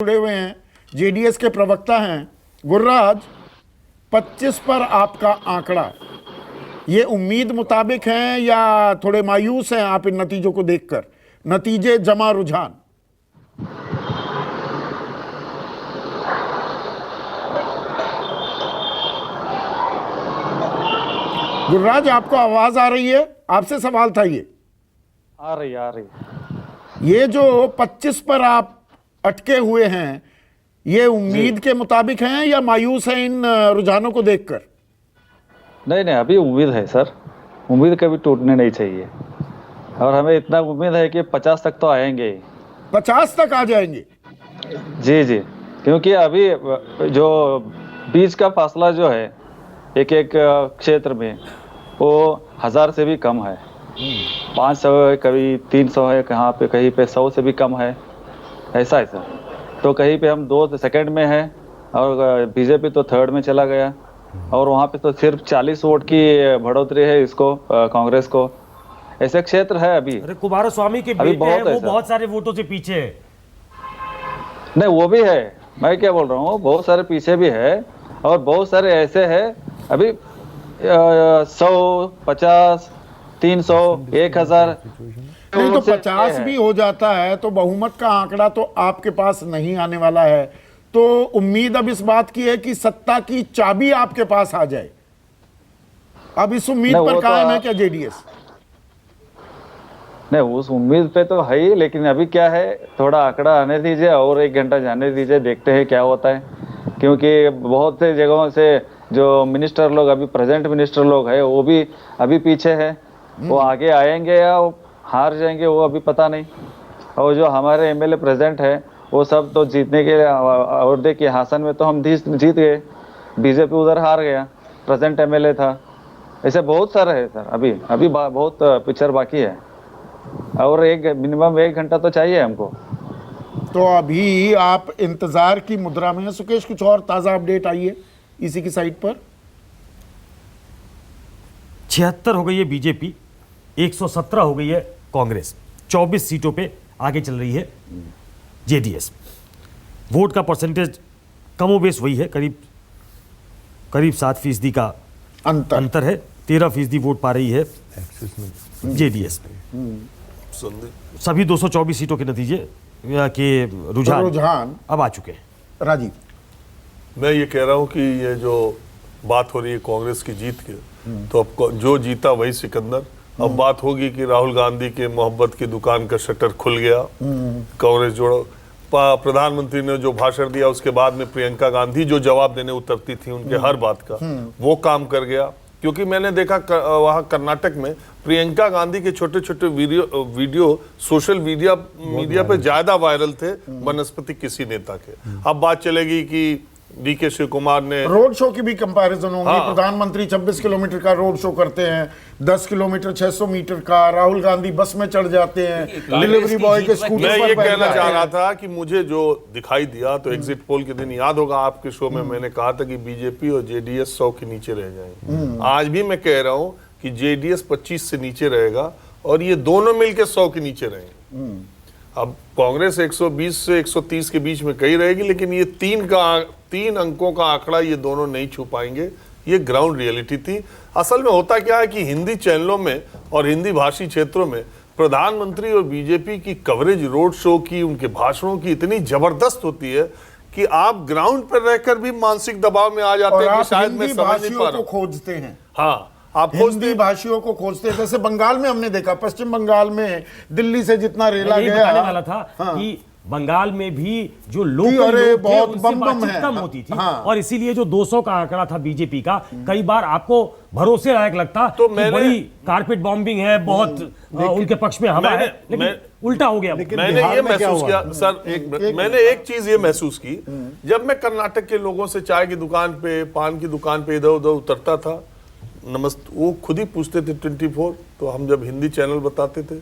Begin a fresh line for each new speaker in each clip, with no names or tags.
जुड़े हुए हैं, जेडीएस के प्रवक्ता हैं गुरराज। 25 पर आपका आंकड़ा ये उम्मीद मुताबिक है या थोड़े मायूस हैं आप इन नतीजों को देखकर? नतीजे जमा रुझान गुरराज, आपको आवाज आ रही है? आपसे सवाल था ये।
आ रही
ये जो 25 पर आप अटके हुए हैं, ये उम्मीद के मुताबिक हैं या मायूस हैं इन रुझानों को देखकर?
नहीं, अभी उम्मीद है सर। उम्मीद कभी टूटने नहीं चाहिए और हमें इतना उम्मीद है कि 50 तक तो आएंगे ही।
50 तक आ जाएंगे?
जी, क्योंकि अभी जो बीच का फासला जो है एक एक क्षेत्र में वो 1000 से भी कम है। 500 है, कभी 300 है, कहाँ पे कहीं पे 100 से भी कम है, ऐसा है सर। तो कहीं पे हम 2 सेकंड में है और बीजेपी तो 3rd में चला गया और वहाँ पे तो सिर्फ 40 वोट की बढ़ोतरी है इसको कांग्रेस को। ऐसे क्षेत्र है अभी।
अरे कुमारस्वामी के बेटे हैं, वो बहुत सारे वोटों से पीछे है।
नहीं, वो भी है, मैं क्या बोल रहा हूँ, बहुत सारे पीछे भी है और बहुत सारे ऐसे है अभी 100, 50, 300, 1000।
नहीं तो 50 भी हो जाता है तो बहुमत का आंकड़ा तो आपके पास नहीं आने वाला है। तो उम्मीद अब इस बात की है कि सत्ता की चाबी आपके पास आ जाए। अब इस उम्मीद पर कायम है क्या जेडीएस?
नहीं, उस उम्मीद पे तो है ही, लेकिन अभी क्या है, थोड़ा आंकड़ा आने दीजिए और 1 घंटा जाने दीजिए, देखते हैं क्या होता है। क्योंकि बहुत से जगहों से जो मिनिस्टर लोग, अभी प्रेजेंट मिनिस्टर लोग है, वो भी अभी पीछे है। वो आगे आएंगे या हार जाएंगे वो अभी पता नहीं। और जो हमारे एमएलए प्रेजेंट है वो सब तो जीतने के ओहदे के हासन में तो हम जीत गए। बीजेपी उधर हार गया, प्रेजेंट एमएलए था। ऐसे बहुत सारे है सर। अभी बहुत पिक्चर बाकी है और मिनिमम 1 घंटा तो चाहिए हमको।
तो अभी आप इंतजार की मुद्रा में हैं। सुकेश, कुछ और ताजा अपडेट आई है इसी की साइट पर?
76 हो गई है बीजेपी, 117 हो गई है कांग्रेस। 24 सीटों पे आगे चल रही है जेडीएस। वोट का परसेंटेज कमोबेश वही है, करीब 7% का अंतर है। 13% वोट पा रही है जेडीएस। सभी 224 सीटों के नतीजे के रुझान अब आ चुके हैं।
राजीव,
मैं ये कह रहा हूँ कि ये जो बात हो रही है कांग्रेस की जीत के, तो अब जो जीता वही सिकंदर। अब बात होगी कि राहुल गांधी के मोहब्बत की दुकान का शटर खुल गया, कांग्रेस जोड़ो। प्रधानमंत्री ने जो भाषण दिया उसके बाद में प्रियंका गांधी जो जवाब देने उतरती थी उनके हर बात का, वो काम कर गया। क्योंकि मैंने देखा वहाँ कर्नाटक में प्रियंका गांधी के छोटे छोटे वीडियो सोशल मीडिया पे ज्यादा वायरल थे बनस्पति किसी नेता के। अब बात चलेगी कि डीके शिव कुमार ने
रोड शो की भी कंपैरिजन होगी। हाँ। प्रधानमंत्री 26 किलोमीटर का रोड शो करते हैं, 10 किलोमीटर 600 मीटर का। राहुल गांधी बस में चढ़ जाते हैं, डिलीवरी बॉय के स्कूटर पर।
मैं ये कहना चाह रहा था कि मुझे जो दिखाई दिया, तो एग्जिट पोल के दिन याद होगा आपके शो में मैंने कहा था कि बीजेपी और जेडीएस 100 के नीचे रह जाएंगे। आज भी मैं कह रहा हूँ कि जेडीएस 25 से नीचे रहेगा और ये दोनों मिलकर 100 के नीचे रहेंगे। अब कांग्रेस 120 से 130 के बीच में कहीं रहेगी, लेकिन ये 3 अंकों का आंकड़ा ये दोनों नहीं छू पाएंगे। ये ग्राउंड रियलिटी थी। असल में होता क्या है कि हिंदी चैनलों में और हिंदी भाषी क्षेत्रों में प्रधानमंत्री और बीजेपी की कवरेज रोड शो की, उनके भाषणों की इतनी जबरदस्त होती है कि आप ग्राउंड पर रहकर भी मानसिक दबाव में आ जाते हैं कि शायद मैं समझ नहीं पा रहा हूं।
खोजते हैं।
हाँ, आप
हिंदी भाषियों को खोजते हैं। जैसे बंगाल में हमने देखा, पश्चिम बंगाल में दिल्ली से जितना रेला गया
वाला था कि बंगाल में भी जो लोग
बहुत
कम होती थी। हाँ। और इसीलिए जो 200 का आंकड़ा था बीजेपी का, कई बार आपको भरोसे लायक लगता तो बड़ी कारपेट बॉम्बिंग है, बहुत उनके पक्ष में हवा है, लेकिन उल्टा हो गया।
मैंने ये महसूस किया सर, मैंने एक चीज ये महसूस की, जब मैं कर्नाटक के लोगों से चाय की दुकान पे, पान की दुकान पे इधर उधर उतरता था, नमस्ते, वो खुद ही पूछते थे 24, तो हम जब हिंदी चैनल बताते थे,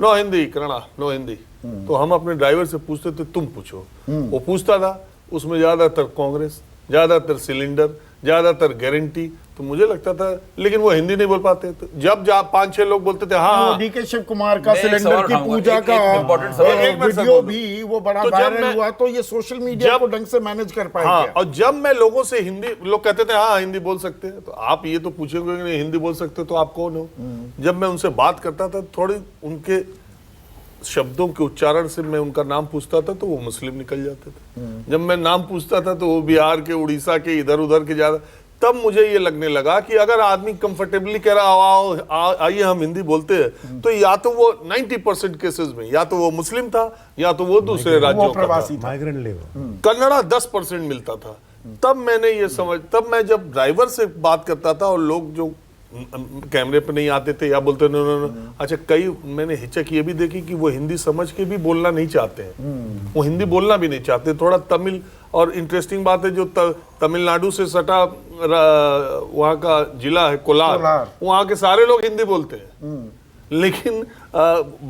नो हिंदी कन्नड़ा, नो हिंदी, तो हम अपने ड्राइवर से पूछते थे तुम पूछो। वो पूछता था, उसमें ज्यादातर कांग्रेस, ज्यादातर सिलेंडर, ज्यादातर गारंटी। तो मुझे लगता था, लेकिन वो हिंदी नहीं बोल पाते। तो जब 5-6 लोग बोलते थे हाँ
डीके शिव कुमार का
मैं एक
सिलेंडर
सवाल
की
उठाऊंगा,
पूजा
एक
का
important सवाल।
एक मिनट सर
वीडियो
बोलो।
भी वो बड़ा
तो जब
वायरल
मैं-
हुआ, तो ये सोशल मीडिया
जब-
को ढंग से मैनेज कर पाए
हाँ,
क्या?
और जब मैं लोगों से हिंदी, लोग कहते थे हाँ हिंदी बोल सकते हैं, तो आप ये तो पूछेंगे कि नहीं हिंदी बोल सकते हो तो आप कौन हो। जब मैं उनसे बात करता था, थोड़ी उनके शब्दों के उच्चारण से मैं उनका नाम पूछता था तो वो मुस्लिम निकल जाते थे। जब मैं नाम पूछता था तो वो बिहार के, उड़ीसा के, इधर उधर के ज्यादा। तब मुझे ये लगने लगा कि अगर आदमी कंफर्टेबली कह रहा आइए हम हिंदी बोलते हैं, तो या तो वो 90% केसेस में या तो वो मुस्लिम था या तो वो दूसरे राज्यों का था।
प्रवासी था।
Migrant labour.
कन्नड़ा 10% मिलता था। तब मैंने ये तब मैं जब ड्राइवर से बात करता था और लोग जो कैमरे पे नहीं आते थे या बोलते नो, अच्छा, कई मैंने हिचक ये भी देखी कि वो हिंदी समझ के भी बोलना नहीं चाहते हैं। वो हिंदी बोलना भी नहीं चाहते, थोड़ा तमिल। और इंटरेस्टिंग बात है, जो तमिलनाडु से सटा वहाँ का जिला है कोलार, वहाँ के सारे लोग हिंदी बोलते हैं, लेकिन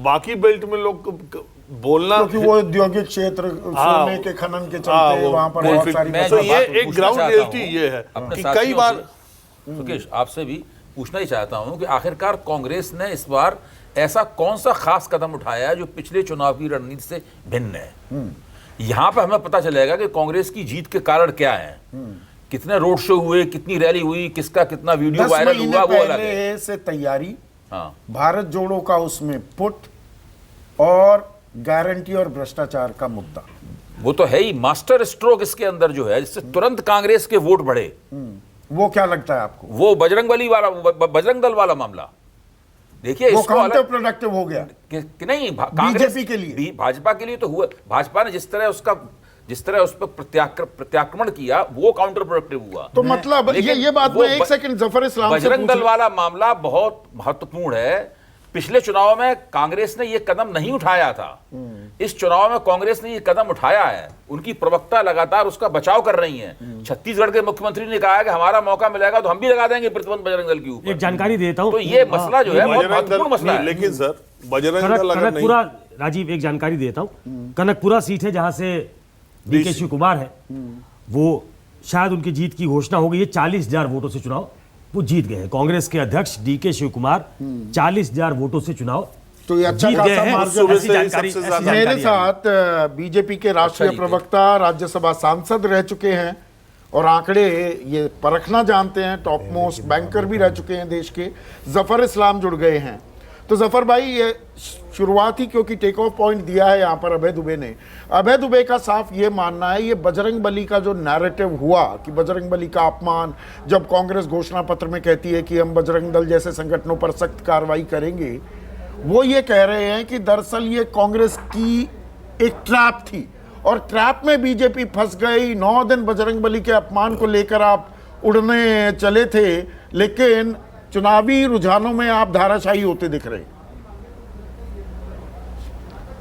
बाकी बेल्ट में लोग बोलना,
क्योंकि वो औद्योगिक क्षेत्र, सोने के खनन के चलते वहां पर बहुत सारी
मैं
तो
जो
ये
बात
एक
पूछना
ग्राउंड
चाहता
रियलिटी
हूं,
ये है
अपने
कि
साथियों
कई बार
से, सुकेश आपसे भी पूछना ही चाहता हूं कि आखिरकार कांग्रेस ने इस बार ऐसा कौन सा खास कदम उठाया है जो पिछले चुनाव की रणनीति से भिन्न है। यहां पर हमें पता चलेगा कि कांग्रेस की जीत के कारण क्या है। कितने रोड शो हुए, कितनी रैली हुई, किसका कितना वीडियो
10
वायरल
महीने
हुआ, वो अलग है।
पहले से तैयारी,
हाँ,
भारत जोड़ो का उसमें पुट, और गारंटी और भ्रष्टाचार का मुद्दा।
वो तो है ही मास्टर स्ट्रोक इसके अंदर जो है, जिससे तुरंत कांग्रेस के वोट बढ़े।
वो क्या लगता है आपको?
वो बजरंगबली वाला, बजरंग दल वाला मामला देखिए,
वो
इसको
काउंटर
अलग
प्रोडक्टिव हो गया
कि नहीं, कांग्रेस
बीजेपी के लिए,
भाजपा के लिए तो हुआ। भाजपा ने जिस तरह उस पर प्रत्याक्रमण किया, वो काउंटर प्रोडक्टिव हुआ।
तो मतलब ये बात मैं एक सेकंड जफर इस्लाम से
बजरंग दल वाला मामला बहुत महत्वपूर्ण है। पिछले चुनाव में कांग्रेस ने ये कदम नहीं उठाया था, इस चुनाव में कांग्रेस ने ये कदम उठाया है। उनकी प्रवक्ता लगातार उसका बचाव कर रही हैं। छत्तीसगढ़ के मुख्यमंत्री ने कहा है कि हमारा मौका मिलेगा तो हम भी लगा देंगे प्रतिबंध बजरंग दल के ऊपर।
एक जानकारी देता हूं,
तो ये मसला जो है बहुत
बजरंग
महत्वपूर्ण मसला
दल,
है।
लेकिन सर बजरंग दल अगर नहीं,
कनकपुरा, राजीव एक जानकारी देता हूं, कनकपुरा सीट है जहां से डीके शिव कुमार है, वो शायद उनकी जीत की घोषणा हो गई है। 40,000 वोटों से चुनाव वो जीत गए हैं। कांग्रेस के अध्यक्ष डीके शिव कुमार 40,000 वोटों से चुनाव
तो ये अच्छा
जीत
खासा
गए हैं।
मार्जिन।
सुबह
ऐसी
से ही
जानकारी-
सबसे
ऐसी
ज्यादा-
मेरे
जानकारी है।
साथ बीजेपी के राष्ट्रीय
अच्छा,
प्रवक्ता, राज्यसभा सांसद रह चुके हैं और आंकड़े ये परखना जानते हैं, टॉप मोस्ट बैंकर भी रह चुके हैं देश के, जफर इस्लाम जुड़ गए हैं। तो जफर भाई, ये शुरुआत ही क्योंकि टेक ऑफ पॉइंट दिया है यहाँ पर अभय दुबे ने, अभय दुबे का साफ ये मानना है, ये बजरंगबली का जो नैरेटिव हुआ कि बजरंगबली का अपमान, जब कांग्रेस घोषणा पत्र में कहती है कि हम बजरंग दल जैसे संगठनों पर सख्त कार्रवाई करेंगे, वो ये कह रहे हैं कि दरअसल ये कांग्रेस की एक ट्रैप थी और ट्रैप में बीजेपी फंस गई। 9 दिन बजरंगबली के अपमान को लेकर आप उड़ने चले थे, लेकिन चुनावी रुझानों में आप धाराशाही होते दिख रहे हैं।